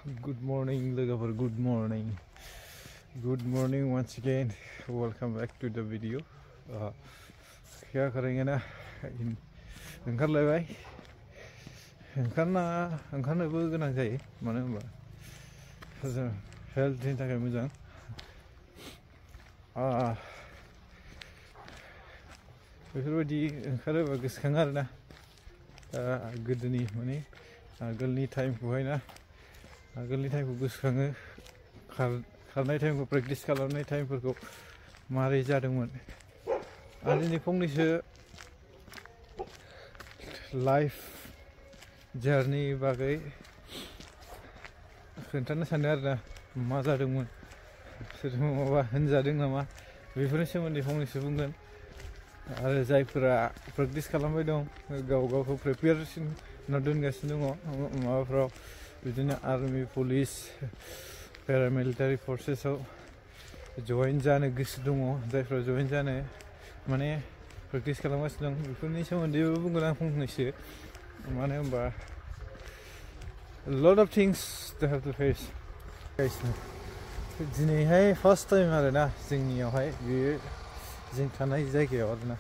Good morning, logofer. Good morning. Good morning once again. Welcome back to the video. क्या करेंगे ना ओंखारलायबाय ओंखारनोबो गोनां जायो मानो होनबा जों हेल्थनि थाखाय मोजां बेफोरबायदि ओंखारोबा गोसोखाङो आरोना गोदोनि माने आगोलनि टाइमखौहाय ना आगोलनि टाइमखौ गोसोखाङो खारनाय टाइमखौ प्रेक्टिस खालामनाय टाइमफोरखौ मारै जादोंमोन आरो दिनै फंनैसो लाइफ जार्नि बागै खोन्थानो सानदों आरोना मा जादोंमोन सोरजों माबा होनजादों नामा बेफोरनि सोमोन्दै फंनैसो बुंगोन आरो जायफोरा प्रेक्टिस खालामबाय दं गावखौ प्रिपेयारेसनाव दोनगासिनो दङ माबाफ्राव बिदिनो आर्मि पुलिस पेरामिलिटारि फर्सेसआव जइन जानो गोसो दङ जायफ्रा जइन जानो माने प्रेक्टिस खालामगासिनो दं बेफोरनि सोमोन्दैबो बुंगोन आं फंनैसो मानो होनबा lot of things they have to face दिनैहाय फार्स्ट टाइम आरोना जोंनियावहाय बेयो जों थानाय जायगायाव आरोना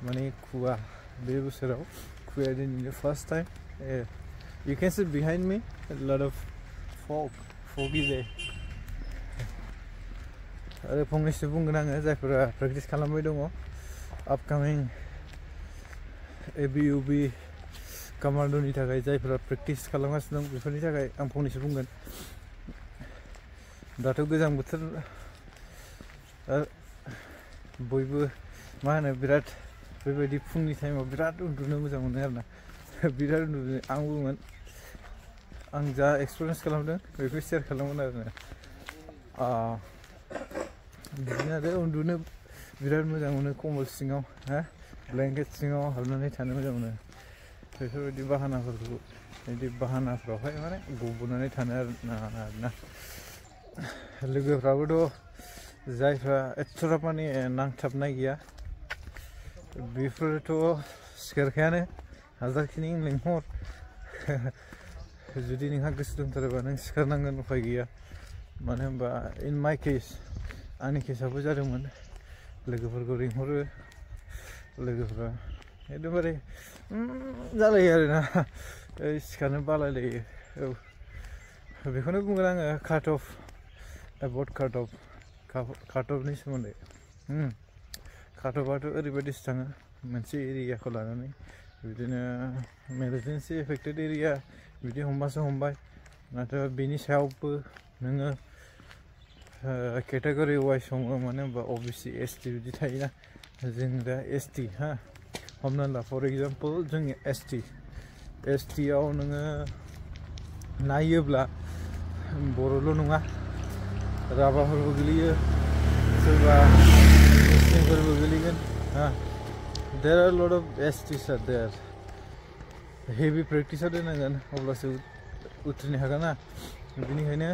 माने खुवा बे बोसोराव खुवाया दिनैनो first time you can see behind me a lot of foggy day आरो फंनैसो बुंगोन आङो जायफोरा प्रेक्टिस खालामबाय दङ आपकामिं ABUB कमान्ड'नि थाखाय जायफोरा प्रेक्टिस खालामगासिनो दं बेफोरनि थाखाय आं फंनैसो बुंगोन दाथ' गोजां बोथोर बयबो मा होनो बिराद बेबायदि फुंनि टाइमाव बिराद उन्दुनो मोजां मोनो आरोना बिराद उन्दुनो आंबोमोन आं जा एक्सपिरियेन्स खालामदों बेखौ शेयार खालामगोन आरोना बिदिनो आरो उन्दुनो बिराद मोजां मोनो कम्बल सिङाव ब्लेंकेट सिङाव हाबनानै थानो मोजां मोनो बेफोरबायदि बाहानाफ्रावहाय माने गब'नानै थानो आरोना लोगोफ्राबोथ' जायफ्रा एथ'ग्राब माने नांथाबनाय गैया बेफोरथ' सिखारखायानो हाजारखिनि लेंहर जुदि नोंहा गोसो दंथारोबा नों सिखारनांगोन उफाय गैया मानो होनबा इन माइ केस आंनि केसाबो जादोंमोन लोगोफोरखौ लिंहरो लोगोफ्रा एकदमबारे जालायो आरोना सिखारनो बालायलायो औ बेखौनो बुंगोन आङो काटअफनि सोमोन्दै काटअफआथ' ओरैबायदिसो थाङो मोनसे एरियाखौ लानानै बिदिनो इमारजेन्सि एफेक्टेड एरिया बिदि हमबासो हमबाय नाथाय बेनि सायावबो नोङो केटेगरि वाइस हमो मानो होनबा OBC ST बिदि थायोना जों दा ST हमना ला फर एग्जाम्पल जोंनि ST आव नोङो नायोब्ला बर'ल' नङा राभाफोरबो गोलैयो सोरबा मुस्लिमफोरबो गोलैगोन there are a lot of STs are there heavy practice दोननांगोन अब्लासो उथ्रिनो हागोन ना बेनिखायनो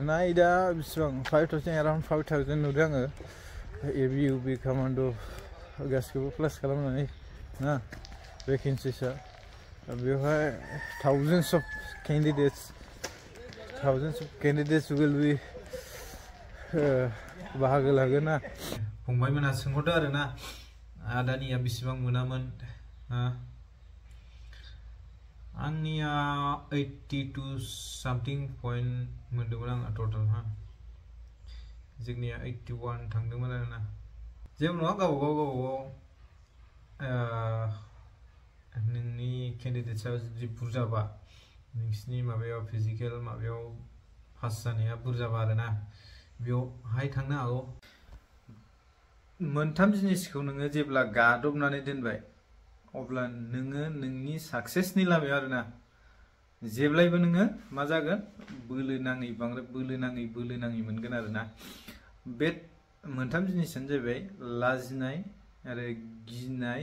नाय दा बेसेबां 5,000 around 5,000 नुदों आङो ABUB कमान्ड' गासिखौबो प्लास खालामनानै भेकेन्सिसा बेवहाय thousands of candidates will be बाहागो लागोन ना फंबायमोनहा सोंहरदो आरोना आदानिया बेसेबां मोनामोन आंनिया 82 something point मोनदोंमोन आङो टटेल जोंनिया 81 थांदोंमोन आरोना जेबो नङा गावबागाव नोंनि केन्डिडेट्सआ जुदि बुरजाबा नोंसिनि माबायाव फिजिकेल माबायाव पास जानाया बुरजाबा आरोना बेवहाय थांनो हागौ मोनथाम जिनिसखौ नोङो जेब्ला गादबनानै दोनबाय अब्ला नोङो नोंनि साक्सेसनि लामायाव आरोना जेब्लायबो नोङो मा जागोन बोलो नाङै बांद्राय बोलो नाङै मोनगोन आरोना बे मोनथाम जिनिसानो जाहैबाय लाजिनाय आरो गिनाय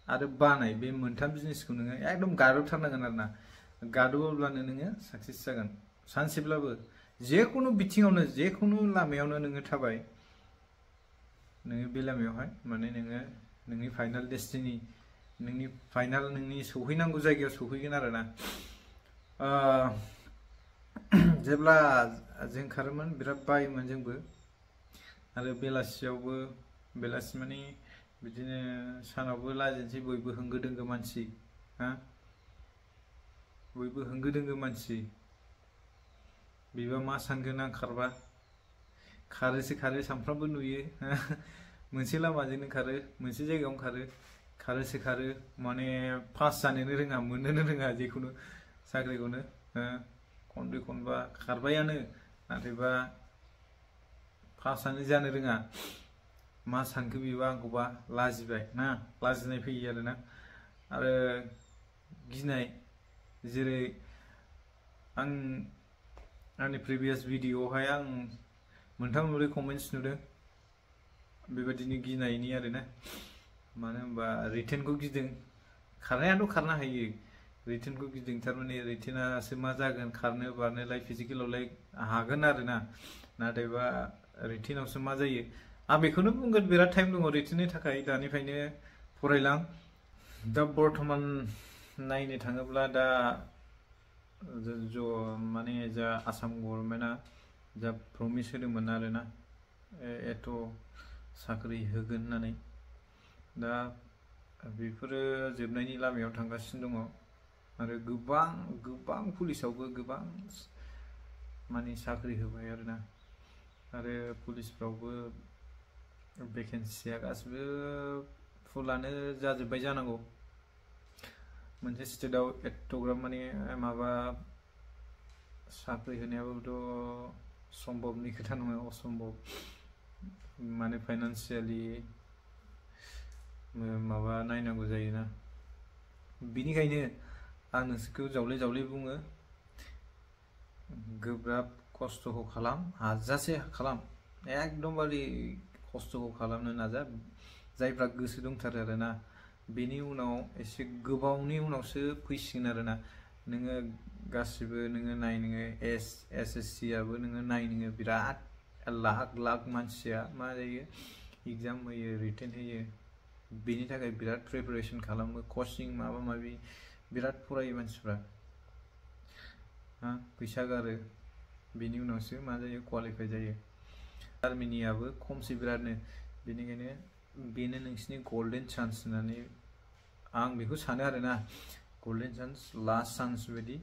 आरो बानाय बे मोनथाम जिनिसखौ नोङो एकदम गादबथारनांगोन आरोना गादबोब्लानो नोङो साक्सेस जागोन सानसेब्लाबो जेखुनु बिथिङावनो जेखुनु लामायावनो नोङो थाबाय नोङो बे लामायावहाय माने नोङो नोंनि फाइनाल डेस्टिनि नोंनि सौहैनांगौ जायगायाव सौहैगोन आरोना जेब्ला जों खारोमोन बिराद बायोमोन जोंबो आरो बेलासियावबो बेलासि माने बिदिनो सानावबो लाजेनसै बयबो होंगो दोंगो मानसि हा बयबो होंगो दोंगो मानसि बिबा मा सानगोन आं खारबा खारोसो खारो सामफ्रामबो नुयो मोनसे लामाजोंनो खारो मोनसे जायगायावनो खारोसो खारो माने पास जानोनो रोङा मोननोनो रोङा जेखुनु साख्रिखौनो खनब्रै खनबा खारबायानो नाथायबा पासआनो जानो रोङा मा सानखो बिबा आंखौबा लाजिबाय ना लाजिनाय फैयो आरोना आरो गिनाय जेरै आं आंनि प्रिभियास भिडिअआवहाय आं मोनथाम मोनब्रै कमेन्ट्स नुदों बेबायदिनो गिनायनि आरोना मानो होनबा रिटेनखौ गिदों खारनायाथ' खारनो हायो रिटेनखौ गिदों थारमाने रिटेनासो मा जागोन खारनो बारनोलाय फिजिकेलावलाय हागोन आरोना नाथायबा रिटेनावसो मा जायो आं बेखौनो बुंगोन बिराद टाइम दङ रिटेननि थाखाय दानिफ्रायनो फरायलां दा बर्थमान नायनो थाङोब्ला दा माने जा आसाम गभर्नमेन्टआ जा प्रमिस होदोंमोन आरोना एथ' साख्रि होगोन होननानै दा बेफोरो जोबनायनि लामायाव थांगासिनो दङ आरो गोबां पुलिसावबो गोबां माने साख्रि होबाय आरोना आरो पुलिसफ्रावबो भेकेन्सिया गासिबो फुलानो जाजोब्बाय जानांगौ मोनसे स्टेटआव एथ'ग्राब माने माबा साख्रि होनायाबोथ' सम्भबनि खोथा नङा असम्भब माने फाइनान्सियेलि माबा नायनांगौ जायोना बिनिखायनो आं नोंसोरखौ जावले जावले बुङो गोब्राब खस्थ'खौ खालाम हाजासे खालाम एकदमबारे खस्थ'खौ खालामनो नाजा जायफ्रा गोसो दंथारो आरोना बेनि उनाव एसे गोबावनि उनावसो फैसिगोन आरोना नोङो गासिबो नोङो नाय नोङो एसएससि आबो नोङो नाय नोङो बिराद लाख मानसिया मा जायो एग्जाम होयो रिटेन होयो बेनि थाखाय बिराद प्रिपारेसन खालामो कचिं माबा माबि बिराद फरायो मानसिफ्रा फैसा गारो बेनि उनावसो मा जायो क्वालिफाइ जायो आर्मिनियाबो खमसै बिरादनो बेनिखायनो बेनो नोंसिनि गल्डेन चान्स होननानै आं बेखौ सानो आरोना गल्डेन चान्स लास्ट चान्स बायदि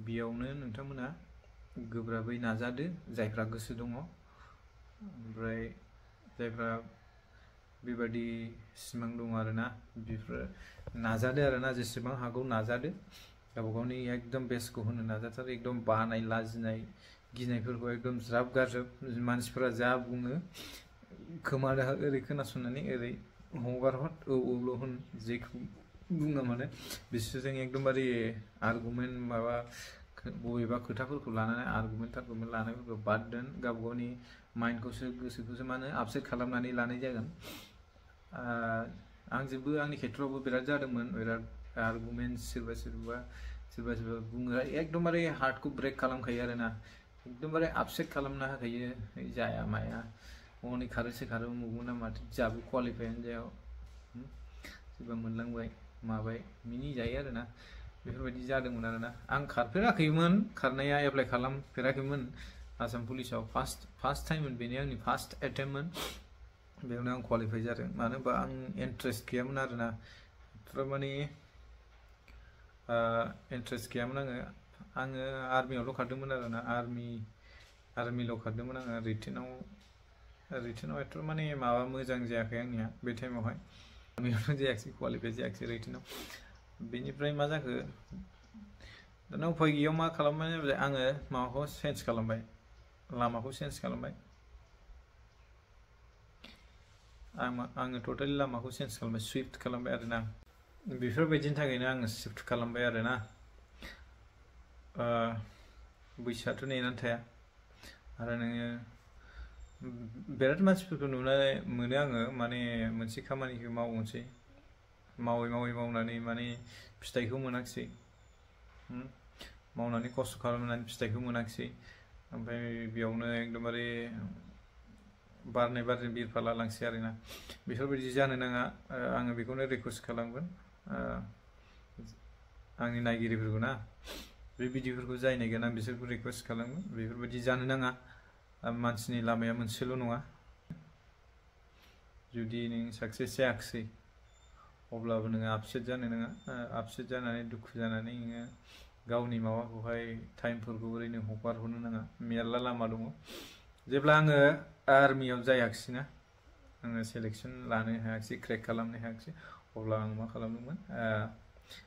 बेयावनो नोंथांमोना गोब्राबै नाजादो जायफ्रा गोसो दङ ओमफ्राय जायफ्रा बेबायदि सिमां दङ आरोना बेफोर नाजादो आरोना जेसेबां हागौ नाजादो गावबा गावनि एकदम बेस्टखौ होनो नाजाथार एकदम बानाय लाजिनाय गिनायफोरखौ एकदम ज्राब गारजोब मानसिफोरा जा बुङो खोमानो ओरै खोनासंनानै ओरै हगार हर औल' होन जेखौ बुङा मानो बिसोरजों एकदमबारे आर्गुमेन्ट माबा बबेबा खोथाफोरखौ लानानै आर्गुमेन्ट लानायफोरखौ बाद दोन गावबा गावनि माइन्डखौसो गोसोखौसो मा होनो आपसेट खालामनानै लानाय जागोन आंजोंबो आंनि खेथ्रआवबो बिराद जादोंमोन बिराद आर्गुमेन्ट सोरबा बुङो एकदमबारे हार्टखौ ब्रेक खालामखायो आरोना एकदमबारे आपसेट खालामना होखायो जाया माया हनै खारोसो खारो मुगुना माथो जाबो क्वालिफायानो जाया सोरबा मोनलांबाय माबाय मिनि जायो आरोना बेफोरबायदि जादोंमोन आरोना आं खारफेराखैमोन खारनाया एप्लाइ खालामफेराखैमोन आसाम पुलिसाव फार्स्ट टाइममोन बेनो आंनि फार्स्ट एटेम्पमोन बेयावनो आं क्वालिफाइ जादों मानो होनबा आं इन्ट्रेस्ट गैयामोन आरोना थारमाने इन्ट्रेस्ट गैयामोन आङो आर्मियावल' खारदोंमोन आरोना आर्मिल' खारदोंमोन आङो रिटेनाव एथ' माने माबा मोजां जायाखै आंनिया बे टाइमावहाय आर्मियावनो जायाखै क्वालिफाइ जायाखै रिटेनाव बेनिफ्राय मा जाखो दाना उफाय गैयैयाव मा खालामबाय जाबाय आङो माबाखौ चेन्ज खालामबाय लामाखौ चेन्ज खालामबाय आङो टटेलि लामाखौ चेन्ज खालामबाय सुइफ्ट खालामबाय आरोना बेफोरबायदिनि थाखायनो आङो शिफ्ट खालामबाय आरोना बैसोआथ' नेनानै थाया आरो नोङो बिराद मानसिफोरखौ नुनानै मोनो आङो माने मोनसे खामानिखौ मावनोसै मावनानै माने फिथाइखौ मोनाखिसै मावनानै खस्थ' खालामनानै फिथाइखौ मोनाखिसै ओमफ्राय बेयावनो एकदमबारे बारनाय बिरफाला लांसै आरोना बेफोरबायदि जानो नाङा आङो बेखौनो रिकुवेस्ट खालामगोन आंनि नायगिरिफोरखौ ना बे भिडिअफोरखौ जाय नायगोन आं बिसोरखौ रिक्वेस्ट खालामो बेफोरबायदि जानो नाङा मानसिनि लामाया मोनसेल' नङा जुदि नों साक्सेस जायाखिसै अब्लाबो नोङो आपसेट जानो नाङा आपसेट जानानै दुखु जानानै नोङो गावनि माबाखौहाय टाइमफोरखौ ओरैनो हगारहरनो नाङा मेरला लामा दङ जेब्ला आङो आर्मियाव जायाखिसै ना आङो सेलेक्सन लानो हायाखिसै क्रेक खालामनो हायाखिसै अब्ला आं मा खालामदोंमोन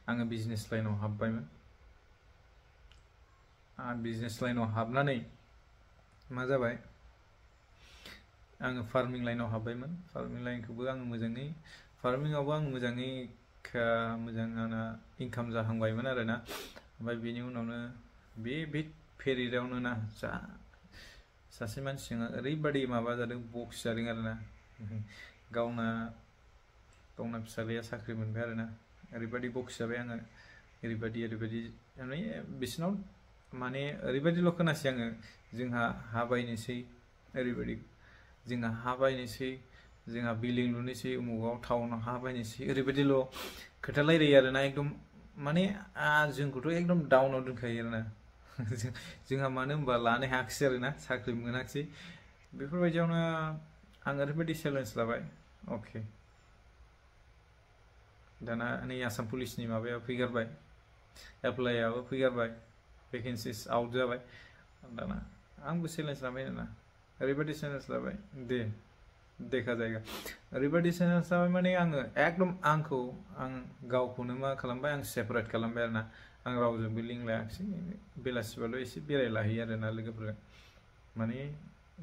आङो बिजनेस लाइनाव हाबबायमोन बिजनेस लाइनाव हाबनानै मा जाबाय आङो फार्मिं लाइनाव हाबबायमोन फार्मिं लाइनखौबो आङो मोजाङै फार्मिंआवबो आं मोजाङै मोजां आंना इनकाम जाहांबायमोन आरोना ओमफ्राय बेनि उनावनो बे पेरियडआवनो ना सासे मानसिया ओरैबादि माबा जादों बक्स जादों आरोना गावना फिसाज्लाया साख्रि मोनबाय आरोना ओरैबादि बक्स जाबाय आङो ओरैबादि माने बिसिनाव माने ओरैबादिल' खोनासै आङो जोंहा हा बायनोसै ओरैबादि जोंहा हा बायनोसै जोंहा बिल्डिं लुनोसै उमुगाव टाउनाव हा बायनोसै ओरैबादिल' खोथा रायलायो आरोना एकदम माने जोंखौथ' एकदम डाउनाव दोनखायो आरोना जोंहा मानो होनबा लानो हायाखिसै आरोना साख्रि मोनाखिसै बेफोरबायदियावनो आं ओरैबायदि चेलेन्ज लाबाय अके दाना नै आसाम पुलिसनि माबाया फैगारबाय एप्लाइआबो फैगारबाय भेकेन्सिस आउट जाबाय दाना आंबो चेलेन्ज लाबाय आरोना ओरैबायदि चेलेन्ज लाबाय देखा जायगा ओरैबायदि चेलेन्ज लाबाय माने आङो एकदम आं गावखौनो मा खालामबाय आं सेपारेट खालामबाय आरोना आं रावजोंबो लिंक लायाखिसै बेलासिबाल' एसे बेरायलाहैयो आरोना लोगोफोरजों माने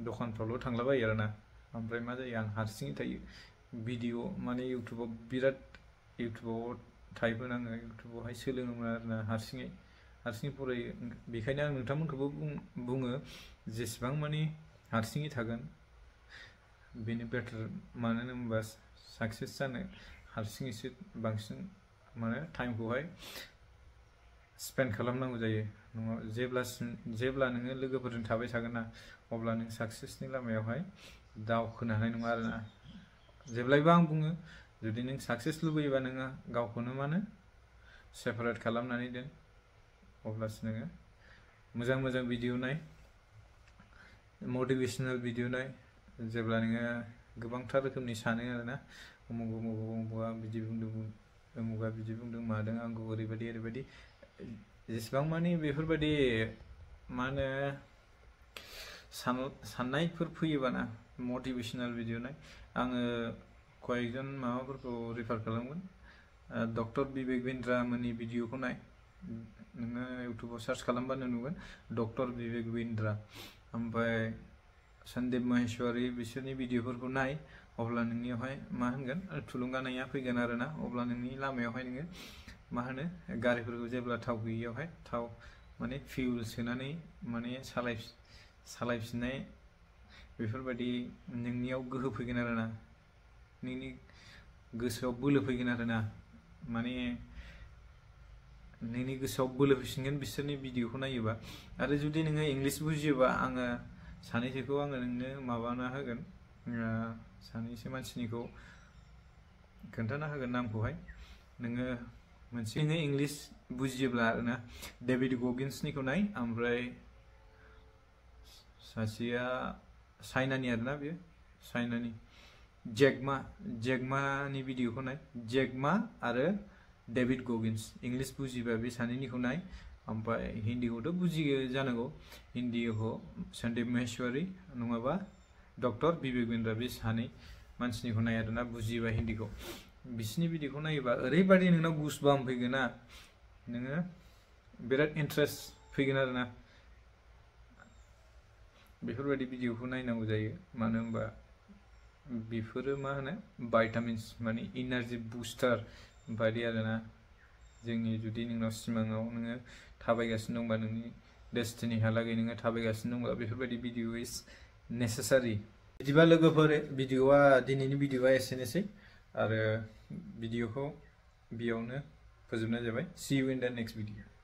दखानफ्रावल' थांलाबायो आरोना ओमफ्राय मा जायो आं हारसिङै थायो भिडिअ माने इउटुबाव टाइप होनाङो इउटुबावहाय सोलोङोमोन आरोना हारसिङै फरायो बेखायनो आं नोंथांमोनखौबो बुङो जेसेबां माने हारसिङै थागोन बेनो बेटार मानो होनोबा साक्सेस जानो हारसिङैसो बांसिन माने टाइमखौहाय स्पेन्ड खालामनांगौ जायो नङा जेब्ला नोङो लोगोफोरजों थाबाय थागोन ना अब्ला नों साक्सेसनि लामायावहाय दावखोनो हानाय नङा आरोना जेब्लायबो आं बुङो जुदि नों साक्सेस लुबैयोबा नोङो गावखौनो मानो सेपारेट खालामनानै दोन अब्लासो नोङो मोजां भिडिअ नाय मटिभेशनेल भिडिअ नाय जेब्ला नोङो गोबांथार रोखोमनि सानो आरोना उमुगा बिदि बुंदों मादों आंखौ ओरैबायदि जेसेबां मानि बेफोरबायदि मा होनो साननायफोर फैयोबाना मटिभेशनेल भिडिअ नाय आङो कয়েকজন माबाफोरखौ रेफार खालामगोन डक्टर बिबेक बिन्द्रा मोननि भिडिअखौ नाय नोङो इउटुबाव सार्च खालामबानो नुगोन डक्टर बिबेक बिन्द्रा ओमफ्राय सन्दीप महेश्वरी बिसोरनि भिडिअफोरखौ नाय अब्ला नोंनियावहाय मा होनगोन थुलुंगानाया फैगोन आरोना अब्ला नोंनि लामायावहाय नोङो मा होनो गारिफोरखौ जेब्ला थाव गैयियावहाय थाव माने फिउल सोनानै माने सालायफिननाय बेफोरबायदि नोंनियाव गोहो फैगोन आरोना नोंनि गोसोआव बोलो फैगोन आरोना माने नोंनि गोसोआव बोलो फैसिनगोन बिसोरनि भिडिअखौ नायोबा आरो जुदि नोङो इंलिश बुजियोबा आङो सानैसोखौ आङो नोंनो माबाना होगोन सानैसो मानसिनिखौ खोन्थाना होगोन नामखौहाय नोङो मोनसे नोङो इंलिश बुजियोब्ला आरोना डेभिड गगिन्सनिखौ नाय ओमफ्राय सासेया चाइनानि आरोना बेयो चाइनानि जेकमानि भिडिअखौ नाय जेकमा आरो डेभिड गगिन्स इंलिश बुजिबा बे सानैनिखौ नाय ओमफ्राय हिन्दीखौथ' बुजियो जानांगौ हिन्दीखौ सन्दीप महेश्वरी नङाबा डक्टर बिबेक बिन्द्रा बे सानै मानसिनिखौ नाय आरोना बुजियोबा हिन्दीखौ बिसोरनि भिडिअखौ नायोबा ओरैबादि नोंनाव गुसबाम फैगोन ना नोङो बिराद इन्ट्रेस्ट फैगोन आरोना बेफोरबायदि भिडिअखौ नायनांगौ जायो मानो होनबा बेफोरो मा होनो भाइटामिन्स माने एनार्जि बुस्टार बायदि आरोना जोंनि जुदि नोंनाव सिमाङाव नोङो थाबायगासिनो दंबा नोंनि डेस्टिनिहालागै नोङो थाबायगासिनो दंबा बेफोरबायदि भिडिअ इज नेसेसारि बिदिबा लोगोफोर भिडिअआ दिनैनि भिडिअआ एसेनोसै आरो भिडिअखौ बेयावनो फोजोबनाय जाबाय C you in the next video